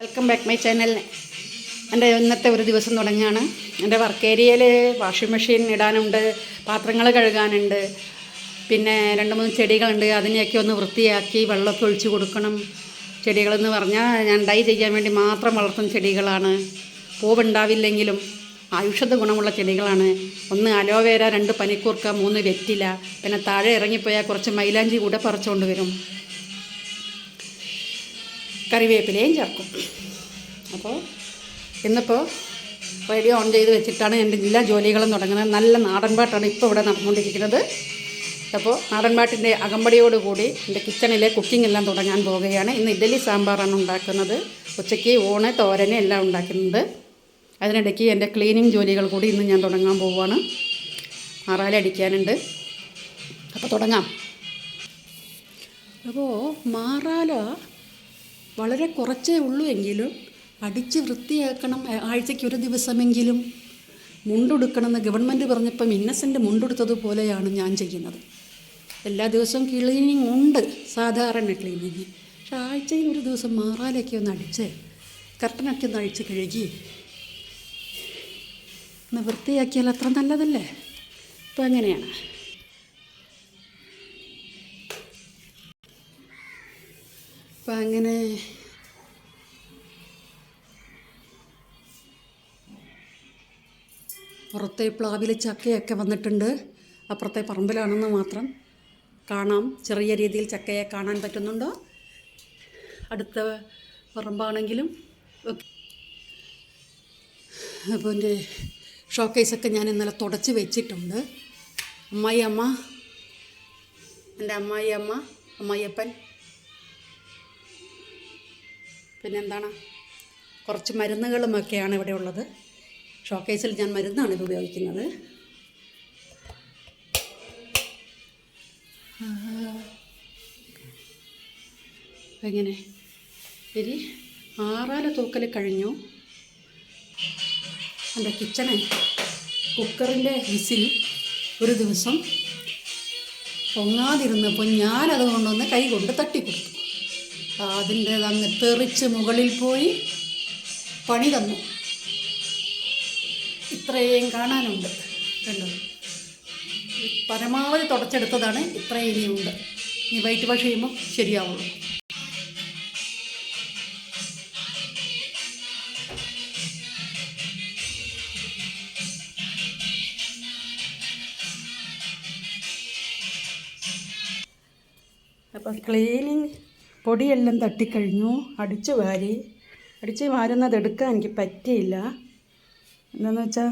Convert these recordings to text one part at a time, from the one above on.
Welcome back my channel. എൻ്റെ ഇന്നത്തെ ഒരു ദിവസം തുടങ്ങിയാണ്. എൻ്റെ വർക്ക് ഏരിയയിൽ വാഷിംഗ് മെഷീൻ ഇടാനുണ്ട്, പാത്രങ്ങൾ കഴുകാനുണ്ട്, പിന്നെ 2-3 ചെടികളുണ്ട്. അതിനെയൊക്കെ ഒന്ന് വൃത്തിയാക്കി വെള്ളമൊക്കെ ഒഴിച്ച് കൊടുക്കണം. ചെടികളെന്ന് പറഞ്ഞാൽ ഞാൻ ഡൈ ചെയ്യാൻ വേണ്ടി മാത്രം വളർത്തുന്ന ചെടികളാണ്. പൂവുണ്ടാവില്ലെങ്കിലും ഔഷധ ഗുണമുള്ള ചെടികളാണ്. 1 അലോവേര, 2 പനിക്കൂർക്ക, 3 വെറ്റില, പിന്നെ താഴെ ഇറങ്ങിപ്പോയാൽ കുറച്ച് മൈലാഞ്ചി കൂടെ പറിച്ചുകൊണ്ട് വരും. കറിവേപ്പിലയും ചേർക്കും. അപ്പോൾ ഇന്നിപ്പോൾ റേഡിയോ ഓൺ ചെയ്ത് വെച്ചിട്ടാണ് എൻ്റെ എല്ലാ ജോലികളും തുടങ്ങുന്നത്. നല്ല നാടൻ പാട്ടാണ് ഇപ്പോൾ ഇവിടെ നടന്നുകൊണ്ടിരിക്കുന്നത്. അപ്പോൾ നാടൻ പാട്ടിൻ്റെ അകമ്പടിയോടുകൂടി എൻ്റെ കിച്ചണിലെ കുക്കിംഗ് എല്ലാം തുടങ്ങാൻ പോവുകയാണ്. ഇന്ന് ഇഡ്ഡലി സാമ്പാറാണ് ഉണ്ടാക്കുന്നത്. ഉച്ചയ്ക്ക് ഊണ്, തോരന് എല്ലാം ഉണ്ടാക്കുന്നുണ്ട്. അതിനിടയ്ക്ക് എൻ്റെ ക്ലീനിങ് ജോലികൾ കൂടി ഇന്ന് ഞാൻ തുടങ്ങാൻ പോവുകയാണ്. മാറാല അടിക്കാനുണ്ട്. അപ്പോൾ തുടങ്ങാം. അപ്പോൾ മാറാല വളരെ കുറച്ചേ ഉള്ളൂ എങ്കിലും അടിച്ച് വൃത്തിയാക്കണം. ആഴ്ചയ്ക്ക് 1 ദിവസമെങ്കിലും മുണ്ടുടുക്കണമെന്ന് ഗവൺമെൻറ് പറഞ്ഞപ്പം ഇന്നസെൻ്റ് മുണ്ടെടുത്തതുപോലെയാണ് ഞാൻ ചെയ്യുന്നത്. എല്ലാ ദിവസവും ക്ലീനിങ് ഉണ്ട്, സാധാരണ ക്ലീനിങ്. പക്ഷെ ആഴ്ചയിൽ 1 ദിവസം മാറാലൊക്കെ ഒന്ന് അടിച്ച് കർട്ടനൊക്കെ ഒന്ന് അഴിച്ച് കഴുകി ഒന്ന് വൃത്തിയാക്കിയാൽ അത്ര നല്ലതല്ലേ. അപ്പോൾ അങ്ങനെയാണ്. അപ്പം അങ്ങനെ പുറത്തെ പ്ലാവിൽ ചക്കയൊക്കെ വന്നിട്ടുണ്ട്. അപ്പുറത്തെ പറമ്പിലാണെന്ന് മാത്രം കാണാം. ചെറിയ രീതിയിൽ ചക്കയെ കാണാൻ പറ്റുന്നുണ്ടോ? അടുത്ത പറമ്പാണെങ്കിലും അപ്പോൾ എൻ്റെ ഷോക്കേസൊക്കെ ഞാൻ ഇന്നലെ തുടച്ച് വെച്ചിട്ടുണ്ട്. എൻ്റെ അമ്മായിയപ്പൻ, പിന്നെന്താണ്, കുറച്ച് മരുന്നുകളുമൊക്കെയാണ് ഇവിടെ ഉള്ളത്. ഷോക്കേസിൽ ഞാൻ മരുന്നാണ് ഇത് ഉപയോഗിക്കുന്നത്. എങ്ങനെ ഇനി മാറാല തൂക്കൽ കഴിഞ്ഞു. എൻ്റെ കിച്ചണിൽ കുക്കറിൻ്റെ വിസിൽ ഒരു ദിവസം പൊങ്ങാതിരുന്നപ്പോൾ ഞാനത് കൊണ്ടൊന്ന് കൈ കൊണ്ട് തട്ടിക്കൊടുത്തു. അതിൻ്റെ അങ്ങ് തെറിച്ച് മുകളിൽ പോയി പണി തന്നു. ഇത്രയും കാണാനുണ്ട്. കണ്ടോ, പരമാവധി തുടച്ചെടുത്തതാണ്. ഇത്രയും ഇനിയുണ്ട്. ഇനി വൈറ്റ് വാഷ് ചെയ്യുമ്പോൾ ശരിയാവുള്ളൂ. അപ്പം ക്ലീനിങ് പൊടിയെല്ലാം തട്ടിക്കഴിഞ്ഞു. അടിച്ചു വാരുന്നത് എടുക്കാൻ എനിക്ക് പറ്റിയില്ല. എന്താണെന്ന് വെച്ചാൽ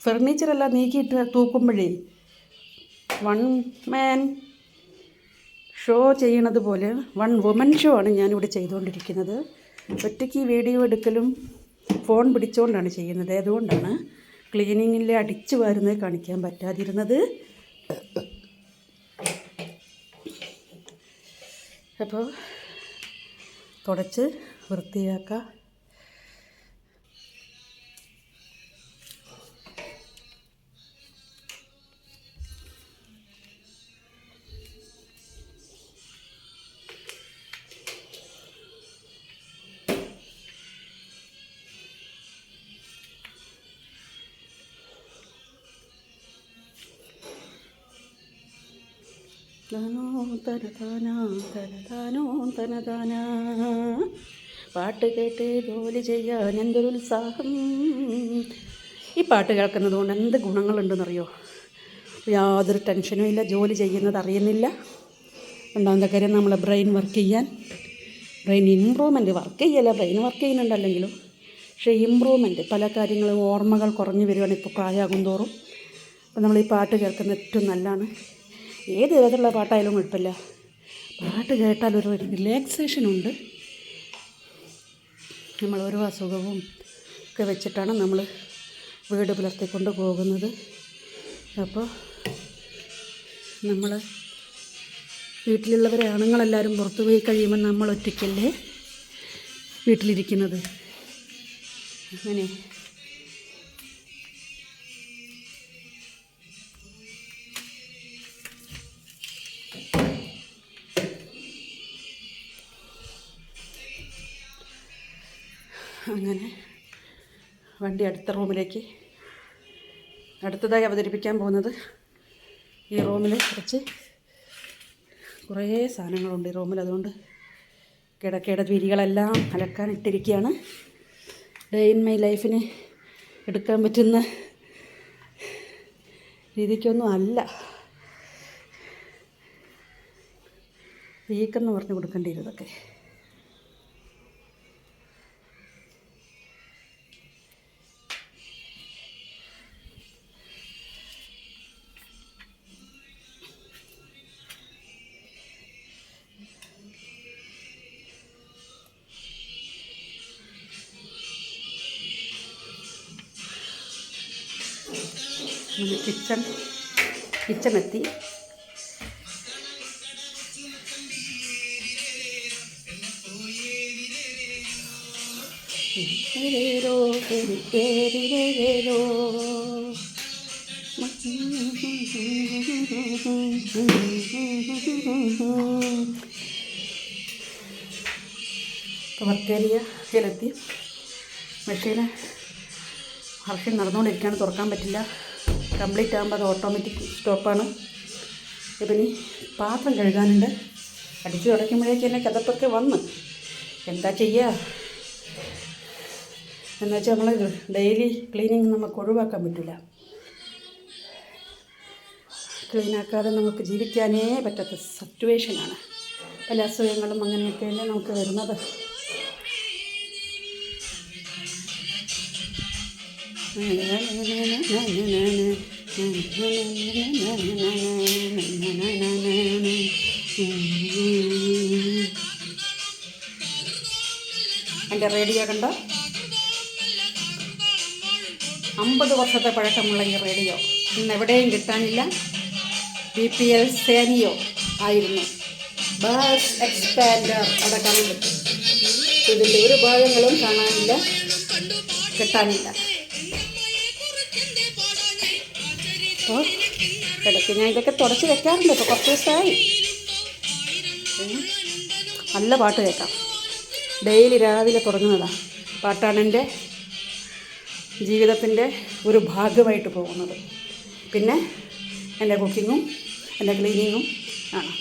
ഫർണിച്ചറെല്ലാം നീക്കിയിട്ട് തൂക്കുമ്പോഴേ 1 മാൻ ഷോ ചെയ്യണത് പോലെ 1 വുമൻ ഷോ ആണ് ഞാനിവിടെ ചെയ്തുകൊണ്ടിരിക്കുന്നത്. ഒറ്റയ്ക്ക് വീഡിയോ എടുക്കലും ഫോൺ പിടിച്ചുകൊണ്ടാണ് ചെയ്യുന്നത്. അതുകൊണ്ടാണ് ക്ലീനിങ്ങിൽ അടിച്ചു വാരുന്നത് കാണിക്കാൻ പറ്റാതിരുന്നത്. അപ്പോൾ തുടച്ച് വൃത്തിയാക്കാം. പാട്ട് കേട്ട് ജോലി ചെയ്യാൻ എന്തൊരു ഉത്സാഹം. ഈ പാട്ട് കേൾക്കുന്നത് കൊണ്ട് എന്ത് ഗുണങ്ങളുണ്ടെന്നറിയോ? യാതൊരു ടെൻഷനും ഇല്ല, ജോലി ചെയ്യുന്നത് അറിയുന്നില്ല. രണ്ടാമത്തെ കാര്യം, നമ്മളെ ബ്രെയിൻ ഇമ്പ്രൂവ്മെൻറ്റ് ബ്രെയിൻ വർക്ക് ചെയ്യുന്നുണ്ടല്ലെങ്കിലും, പക്ഷേ ഇമ്പ്രൂവ്മെൻറ്റ് പല കാര്യങ്ങളും ഓർമ്മകൾ കുറഞ്ഞു വരികയാണ് ഇപ്പോൾ പ്രായമാകും തോറും. അപ്പോൾ നമ്മൾ ഈ പാട്ട് കേൾക്കുന്നത് ഏറ്റവും നല്ലതാണ്. ഏത് വിധത്തിലുള്ള പാട്ടായാലും കുഴപ്പമില്ല, പാട്ട് കേട്ടാൽ ഒരു റിലാക്സേഷനുണ്ട്. നമ്മൾ ഓരോ അസുഖവും ഒക്കെ വെച്ചിട്ടാണ് നമ്മൾ വീട് പുലർത്തിക്കൊണ്ട് പോകുന്നത്. അപ്പോൾ നമ്മൾ വീട്ടിലുള്ളവരെ ആണുങ്ങളെല്ലാവരും പുറത്തു പോയി കഴിയുമ്പോൾ നമ്മൾ ഒറ്റയ്ക്കല്ലേ വീട്ടിലിരിക്കുന്നത്. അങ്ങനെ അങ്ങനെ വണ്ടി അടുത്ത റൂമിലേക്ക് അടുത്തതായി അവതരിപ്പിക്കാൻ പോകുന്നത് ഈ റൂമിൽ കുറേ സാധനങ്ങളുണ്ട് ഈ റൂമിൽ. അതുകൊണ്ട് കിടക്കയുടെ വിരികളെല്ലാം അലക്കാൻ ഇട്ടിരിക്കുകയാണ്. ഡേ ഇൻ മൈ ലൈഫിന് എടുക്കാൻ പറ്റുന്ന രീതിക്കൊന്നും അല്ല. വീക്കെന്ന് പറഞ്ഞ് കൊടുക്കേണ്ടി വരും ഇതൊക്കെ. കിച്ചൺ എത്തി. വർക്കേരിയയിലെത്തി. മെഷീന് ഹർഷൻ നടന്നുകൊണ്ടിരിക്കുകയാണ്, തുറക്കാൻ പറ്റില്ല. കംപ്ലീറ്റ് ആകുമ്പോൾ അത് ഓട്ടോമാറ്റിക് സ്റ്റോപ്പാണ്. ഇപ്പം ഇനി പാത്രം കഴുകാനുണ്ട്. അടിച്ചു തുടയ്ക്കുമ്പോഴേക്ക് എന്നെ കിതപ്പൊക്കെ വന്ന് എന്താ ചെയ്യുക എന്നുവെച്ചാൽ നമ്മൾ ഡെയിലി ക്ലീനിങ് നമുക്ക് ഒഴിവാക്കാൻ പറ്റില്ല. ക്ലീനാക്കാതെ നമുക്ക് ജീവിക്കാനേ പറ്റാത്ത സിറ്റുവേഷനാണ്. പല അസുഖങ്ങളും അങ്ങനെയൊക്കെയല്ലേ നമുക്ക് വരുന്നത്. എൻ്റെ റേഡിയോ കണ്ടോ? 50 വർഷത്തെ പഴക്കമുള്ള ഈ റേഡിയോ ഇന്ന് എവിടെയും കിട്ടാനില്ല. BPL സേനിയോ ആയിരുന്നു. ബാസ് എക്സ്പാൻഡർ അവിടെ കാണാൻ പറ്റും. ഇതിൻ്റെ ഒരു ഭാഗങ്ങളും കാണാനില്ല, കിട്ടാനില്ല. അപ്പോൾ ഇടയ്ക്ക് ഞാൻ ഇതൊക്കെ തുടച്ച് വെക്കാറുണ്ട്. ഇപ്പോൾ കുറച്ച് ദിവസമായി. നല്ല പാട്ട് കേൾക്കാം. ഡെയിലി രാവിലെ തുടങ്ങുന്നതാണ് പാട്ടാണ് എൻ്റെ ജീവിതത്തിൻ്റെ ഒരു ഭാഗമായിട്ട് പോകുന്നത്. പിന്നെ എൻ്റെ കുക്കിങ്ങും എൻ്റെ ക്ലീനിങ്ങും ആണ്.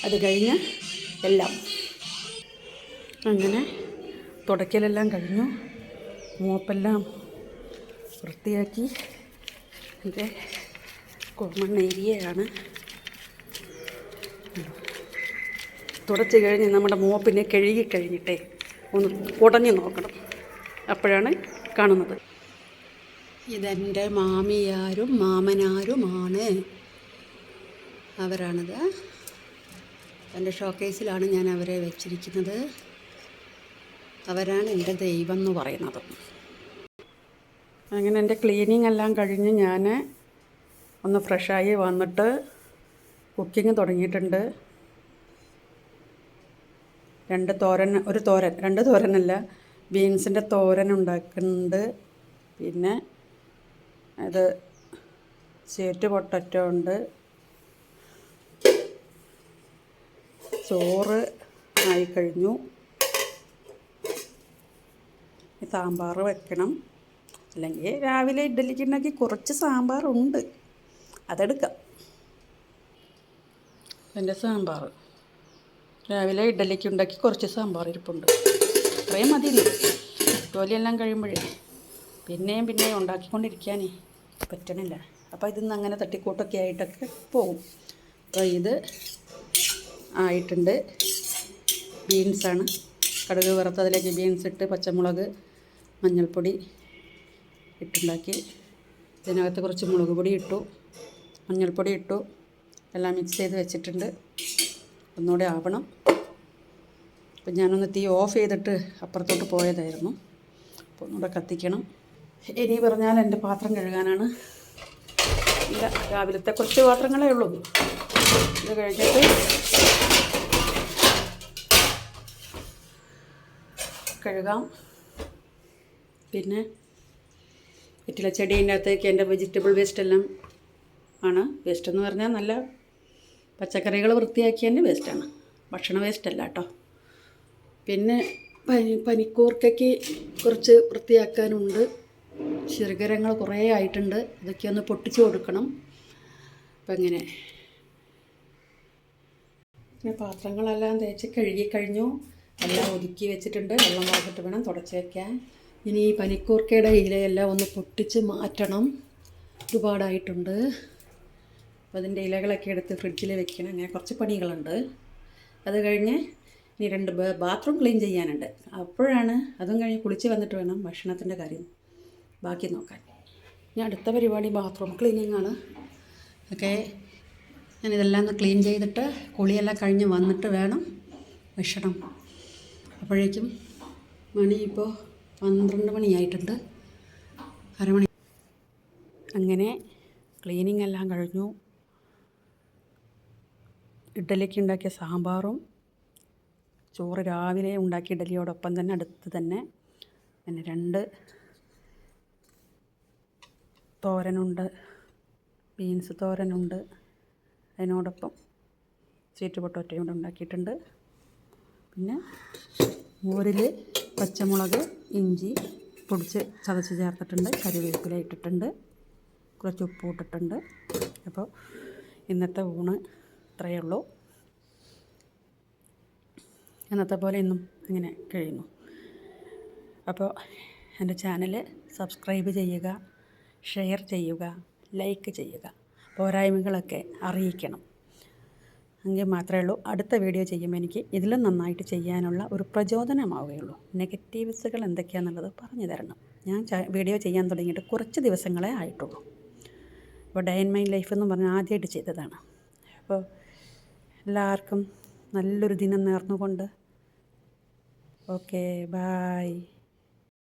അത് കഴിഞ്ഞ് എല്ലാം അങ്ങനെ തുടയ്ക്കലെല്ലാം കഴിഞ്ഞു. മോപ്പെല്ലാം വൃത്തിയാക്കി. എൻ്റെ കോമൺ ഏരിയയാണ്. തുടച്ച് കഴിഞ്ഞ് നമ്മുടെ മോപ്പിനെ കഴുകി കഴിഞ്ഞിട്ടേ ഒന്ന് കുടഞ്ഞ് നോക്കണം, അപ്പോഴാണ് കാണുന്നത്. ഇതെൻ്റെ മാമിയാരും മാമനാരുമാണ്. അവരാണിത്. എൻ്റെ ഷോക്കേസിലാണ് ഞാൻ അവരെ വെച്ചിരിക്കുന്നത്. അവരാണ് എൻ്റെ ദൈവം എന്ന് പറയുന്നത്. അങ്ങനെ എൻ്റെ ക്ലീനിങ് എല്ലാം കഴിഞ്ഞ് ഞാൻ ഒന്ന് ഫ്രഷായി വന്നിട്ട് കുക്കിംഗ് തുടങ്ങിയിട്ടുണ്ട്. രണ്ട് തോരനല്ല, ബീൻസിൻ്റെ തോരൻ ഉണ്ടാക്കുന്നുണ്ട്. പിന്നെ അത് സ്വീറ്റ് പൊട്ടറ്റോ ഉണ്ട്. ചോറ് ആയിക്കഴിഞ്ഞു. സാമ്പാർ വെക്കണം. അല്ലെങ്കിൽ രാവിലെ ഇഡ്ഡലിക്ക് ഉണ്ടാക്കി കുറച്ച് സാമ്പാറുണ്ട്, അതെടുക്കാം. എൻ്റെ സാമ്പാർ രാവിലെ ഇഡ്ഡലിക്ക് ഉണ്ടാക്കി കുറച്ച് സാമ്പാർ ഇരിപ്പുണ്ട്. അത്രയും മതിയില്ല ജോലിയെല്ലാം കഴിയുമ്പോഴേ. പിന്നെയും ഉണ്ടാക്കിക്കൊണ്ടിരിക്കാനേ പറ്റണില്ല. അപ്പോൾ ഇതിന്ന് അങ്ങനെ തട്ടിക്കൂട്ടൊക്കെ ആയിട്ടൊക്കെ പോകും. അപ്പോൾ ഇത് ആയിട്ടുണ്ട്. ബീൻസാണ്. കടുക് വറുത്തതിലേക്ക് ബീൻസ് ഇട്ട് പച്ചമുളക് മഞ്ഞൾപ്പൊടി ഇട്ടുണ്ടാക്കി. ഇതിനകത്ത് കുറച്ച് മുളക് പൊടി ഇട്ടു, മഞ്ഞൾപ്പൊടി ഇട്ടു, എല്ലാം മിക്സ് ചെയ്ത് വെച്ചിട്ടുണ്ട്. ഒന്നുകൂടെ ആവണം. അപ്പം ഞാനൊന്ന് തീ ഓഫ് ചെയ്തിട്ട് അപ്പുറത്തോട്ട് പോയതായിരുന്നു. അപ്പോൾ ഒന്നുകൂടെ കത്തിക്കണം. ഇനി പറഞ്ഞാൽ എൻ്റെ പാത്രം കഴുകാനാണ്. ഇല്ല, രാവിലത്തെ കുറച്ച് പാത്രങ്ങളേ ഉള്ളൂ. ഇത് കഴിഞ്ഞിട്ട് കഴുകാം. പിന്നെ വീട്ടിലെ ചെടീൻ്റെ അകത്തേക്ക് എൻ്റെ വെജിറ്റബിൾ വേസ്റ്റെല്ലാം ആണ്. വേസ്റ്റെന്ന് പറഞ്ഞാൽ നല്ല പച്ചക്കറികൾ വൃത്തിയാക്കിയതിൻ്റെ വേസ്റ്റാണ്, ഭക്ഷണ വേസ്റ്റല്ല കേട്ടോ. പിന്നെ പനിക്കൂർക്കയ്ക്ക് കുറച്ച് വൃത്തിയാക്കാനുണ്ട്. ശിഖരങ്ങൾ കുറേ ആയിട്ടുണ്ട്, ഇതൊക്കെ ഒന്ന് പൊട്ടിച്ച് കൊടുക്കണം. അപ്പം ഇങ്ങനെ പാത്രങ്ങളെല്ലാം തേച്ച് കഴുകി കഴിഞ്ഞു, എല്ലാം ഒതുക്കി വെച്ചിട്ടുണ്ട്. വെള്ളം വാർത്തിട്ട് വേണം തുടച്ച് വയ്ക്കാൻ. ഇനി ഈ പനിക്കൂർക്കയുടെ ഇലയെല്ലാം ഒന്ന് പൊട്ടിച്ച് മാറ്റണം, ഒരുപാടായിട്ടുണ്ട്. അപ്പോൾ അതിൻ്റെ ഇലകളൊക്കെ എടുത്ത് ഫ്രിഡ്ജിൽ വെക്കണം. അങ്ങനെ കുറച്ച് പണികളുണ്ട്. അത് കഴിഞ്ഞ് ഇനി 2 ബാത്റൂം ക്ലീൻ ചെയ്യാനുണ്ട്. അപ്പോഴാണ് അതും കഴിഞ്ഞ് കുളിച്ച് വന്നിട്ട് വേണം ഭക്ഷണത്തിൻ്റെ കാര്യം ബാക്കി നോക്കാൻ. ഇനി അടുത്ത പരിപാടി ബാത്റൂം ക്ലീനിങ്ങാണ്. ഓക്കെ, ഞാനിതെല്ലാം ഒന്ന് ക്ലീൻ ചെയ്തിട്ട് കുളിയെല്ലാം കഴിഞ്ഞ് വന്നിട്ട് വേണം ഭക്ഷണം. അപ്പോഴേക്കും മണി ഇപ്പോൾ 12 മണിയായിട്ടുണ്ട്, അരമണി. അങ്ങനെ ക്ലീനിങ് എല്ലാം കഴിഞ്ഞു. ഇഡ്ഡലിക്ക് ഉണ്ടാക്കിയ സാമ്പാറും ചോറ് രാവിലെ ഉണ്ടാക്കിയ ഇഡ്ഡലിയോടൊപ്പം തന്നെ അടുത്ത് തന്നെ പിന്നെ 2 തോരനുണ്ട്. ബീൻസ് തോരനുണ്ട്, അതിനോടൊപ്പം സ്വീറ്റ് പൊട്ടോറ്റയും കൂടെ ഉണ്ടാക്കിയിട്ടുണ്ട്. പിന്നെ മോരിൽ പച്ചമുളക് ഇഞ്ചി പൊടിച്ച് ചതച്ച് ചേർത്തിട്ടുണ്ട്, കറിവേപ്പില ഇട്ടിട്ടുണ്ട്, കുറച്ച് ഉപ്പ് ഇട്ടിട്ടുണ്ട്. അപ്പോൾ ഇന്നത്തെ ഊണ് ഇത്രയേ ഉള്ളൂ. എന്നത്തെ പോലെ ഇന്നും അങ്ങനെ കഴിയുന്നു. അപ്പോൾ എൻ്റെ ചാനൽ സബ്സ്ക്രൈബ് ചെയ്യുക, ഷെയർ ചെയ്യുക, ലൈക്ക് ചെയ്യുക, പോരായ്മകളൊക്കെ അറിയിക്കണം. എങ്കിൽ മാത്രമേ ഉള്ളൂ അടുത്ത വീഡിയോ ചെയ്യുമ്പോൾ എനിക്ക് ഇതിലും നന്നായിട്ട് ചെയ്യാനുള്ള ഒരു പ്രചോദനമാവുകയുള്ളൂ. നെഗറ്റീവ്സുകൾ എന്തൊക്കെയാണെന്നുള്ളത് പറഞ്ഞു തരണം. ഞാൻ വീഡിയോ ചെയ്യാൻ തുടങ്ങിയിട്ട് കുറച്ച് ദിവസങ്ങളെ ആയിട്ടുള്ളൂ. അപ്പോൾ ഡേ ഇൻ മൈ ലൈഫ് എന്ന് പറഞ്ഞാൽ ആദ്യമായിട്ട് ചെയ്തതാണ്. അപ്പോൾ എല്ലാവർക്കും നല്ലൊരു ദിനം നേർന്നുകൊണ്ട് ഓക്കെ, ബായ്.